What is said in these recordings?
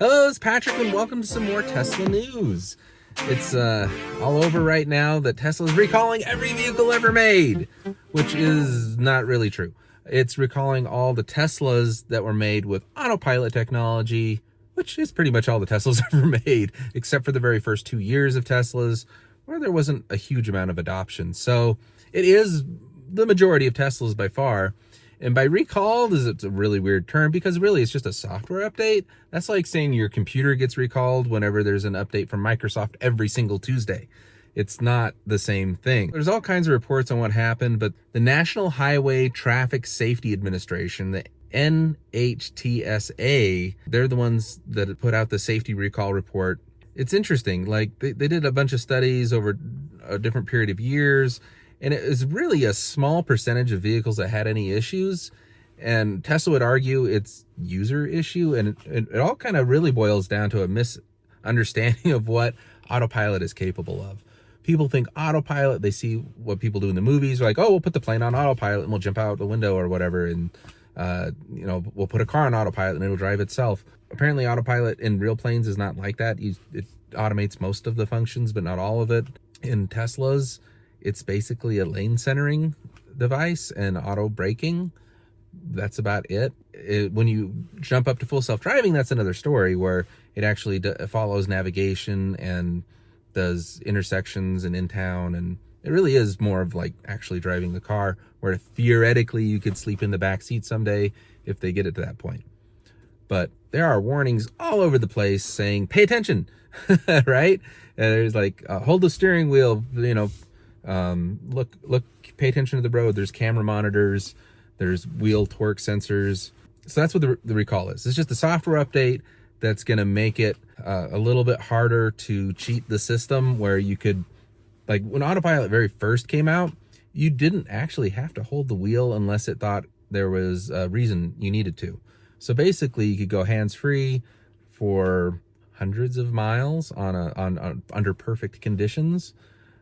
Hello, it's Patrick, and welcome to some more Tesla news. It's all over right now that Tesla is recalling every vehicle ever made, which is not really true. It's recalling all the Teslas that were made with Autopilot technology, which is pretty much all the Teslas ever made, except for the very first 2 years of Teslas, where there wasn't a huge amount of adoption. So it is the majority of Teslas by far. And by recalled, it's a really weird term because really it's just a software update. That's like saying your computer gets recalled whenever there's an update from Microsoft every single Tuesday. It's not the same thing. There's all kinds of reports on what happened, but the National Highway Traffic Safety Administration, the NHTSA, they're the ones that put out the safety recall report. It's interesting. Like they did a bunch of studies over a different period of years, and it was really a small percentage of vehicles that had any issues. And Tesla would argue it's user issue. And it all kind of really boils down to a misunderstanding of what Autopilot is capable of. People think Autopilot, they see what people do in the movies. They're like, oh, we'll put the plane on Autopilot and we'll jump out the window or whatever. And, we'll put a car on Autopilot and it'll drive itself. Apparently Autopilot in real planes is not like that. It automates most of the functions, but not all of it. In Teslas, it's basically a lane centering device and auto braking. That's about it. When you jump up to full self-driving, that's another story where it actually follows navigation and does intersections and in town. And it really is more of like actually driving the car, where theoretically you could sleep in the back seat someday if they get it to that point. But there are warnings all over the place saying, pay attention, right? And there's like, hold the steering wheel, look, pay attention to the road. There's camera monitors, there's wheel torque sensors. So that's what the recall is. It's just a software update that's going to make it a little bit harder to cheat the system, where you could, like when Autopilot very first came out, you didn't actually have to hold the wheel unless it thought there was a reason you needed to. So basically you could go hands-free for hundreds of miles on under perfect conditions.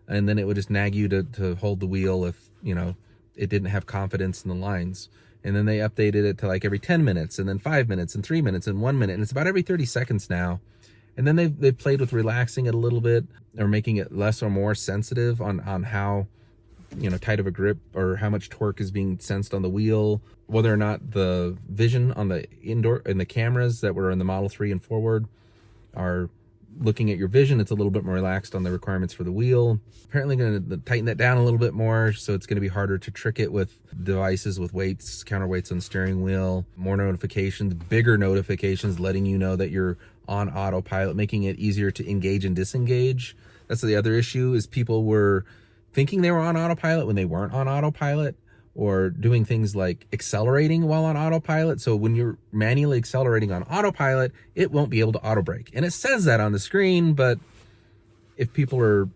And then it would just nag you to hold the wheel if, it didn't have confidence in the lines. And then they updated it to like every 10 minutes and then 5 minutes and 3 minutes and 1 minute. And it's about every 30 seconds now. And then they've played with relaxing it a little bit, or making it less or more sensitive on how, tight of a grip or how much torque is being sensed on the wheel, whether or not the vision on the indoor and the cameras that were in the Model 3 and forward are looking at your vision. It's a little bit more relaxed on the requirements for the wheel. Apparently going to tighten that down a little bit more, so it's going to be harder to trick it with devices with weights, counterweights on the steering wheel, more notifications, bigger notifications letting you know that you're on Autopilot, making it easier to engage and disengage. That's the other issue, is people were thinking they were on Autopilot when they weren't on Autopilot, or doing things like accelerating while on Autopilot. So when you're manually accelerating on Autopilot, it won't be able to auto brake. And it says that on the screen, but if people are,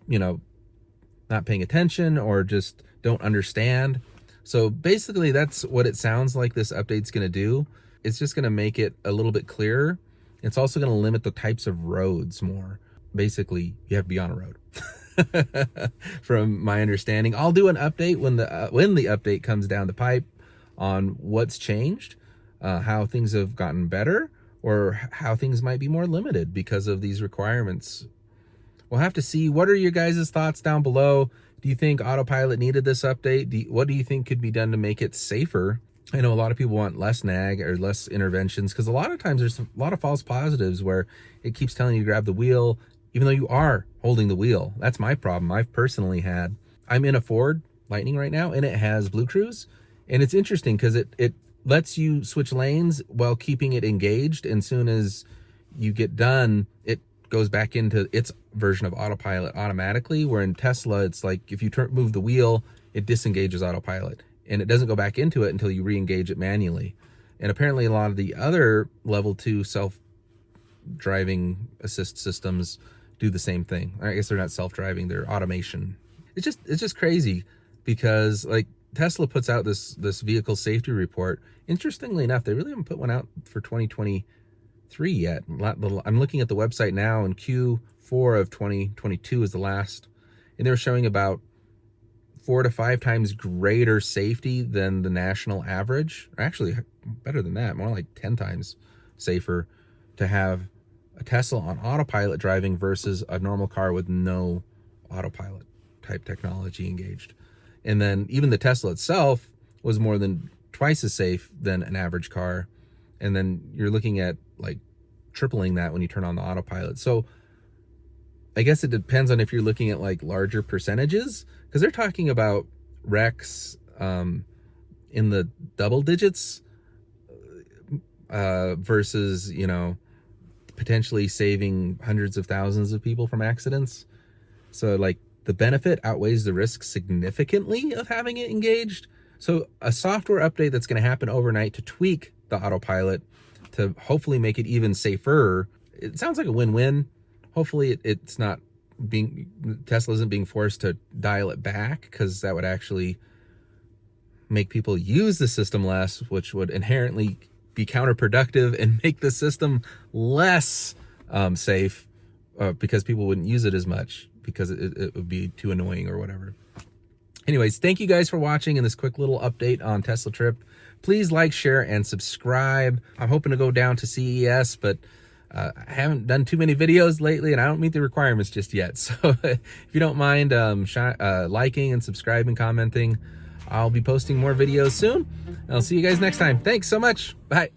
not paying attention or just don't understand. So basically that's what it sounds like this update's going to do. It's just going to make it a little bit clearer. It's also going to limit the types of roads more. Basically, you have to be on a road. From my understanding, I'll do an update when the update comes down the pipe on what's changed, how things have gotten better, or how things might be more limited because of these requirements. We'll have to see. What are your guys' thoughts down below? Do you think Autopilot needed this update? What do you think could be done to make it safer? I know a lot of people want less nag or less interventions, because a lot of times there's a lot of false positives where it keeps telling you to grab the wheel even though you are holding the wheel. That's my problem. I've personally had. I'm in a Ford Lightning right now, and it has Blue Cruise. And it's interesting because it lets you switch lanes while keeping it engaged. And soon as you get done, it goes back into its version of Autopilot automatically, where in Tesla, it's like if you move the wheel, it disengages Autopilot. And it doesn't go back into it until you re-engage it manually. And apparently a lot of the other level 2 self-driving assist systems do the same thing. I guess they're not self-driving, they're automation. It's just crazy, because like Tesla puts out this vehicle safety report. Interestingly enough, they really haven't put one out for 2023 yet. I'm looking at the website now, and Q4 of 2022 is the last, and they're showing about 4 to 5 times greater safety than the national average, or actually better than that, more like 10 times safer to have a Tesla on autopilot driving versus a normal car with no autopilot type technology engaged. And then even the Tesla itself was more than twice as safe than an average car. And then you're looking at like tripling that when you turn on the autopilot. So I guess it depends on if you're looking at like larger percentages, because they're talking about wrecks in the double digits versus, you know, potentially saving hundreds of thousands of people from accidents. So like the benefit outweighs the risk significantly of having it engaged. So a software update that's going to happen overnight to tweak the autopilot to hopefully make it even safer. It sounds like a win-win. Hopefully it's not Tesla isn't being forced to dial it back, because that would actually make people use the system less, which would inherently be counterproductive and make the system less safe, because people wouldn't use it as much because it would be too annoying or whatever. Anyways, thank you guys for watching in this quick little update on Tesla Trip. Please like, share, and subscribe. I'm hoping to go down to CES, but I haven't done too many videos lately, and I don't meet the requirements just yet. So if you don't mind liking and subscribing, commenting, I'll be posting more videos soon. I'll see you guys next time. Thanks so much. Bye.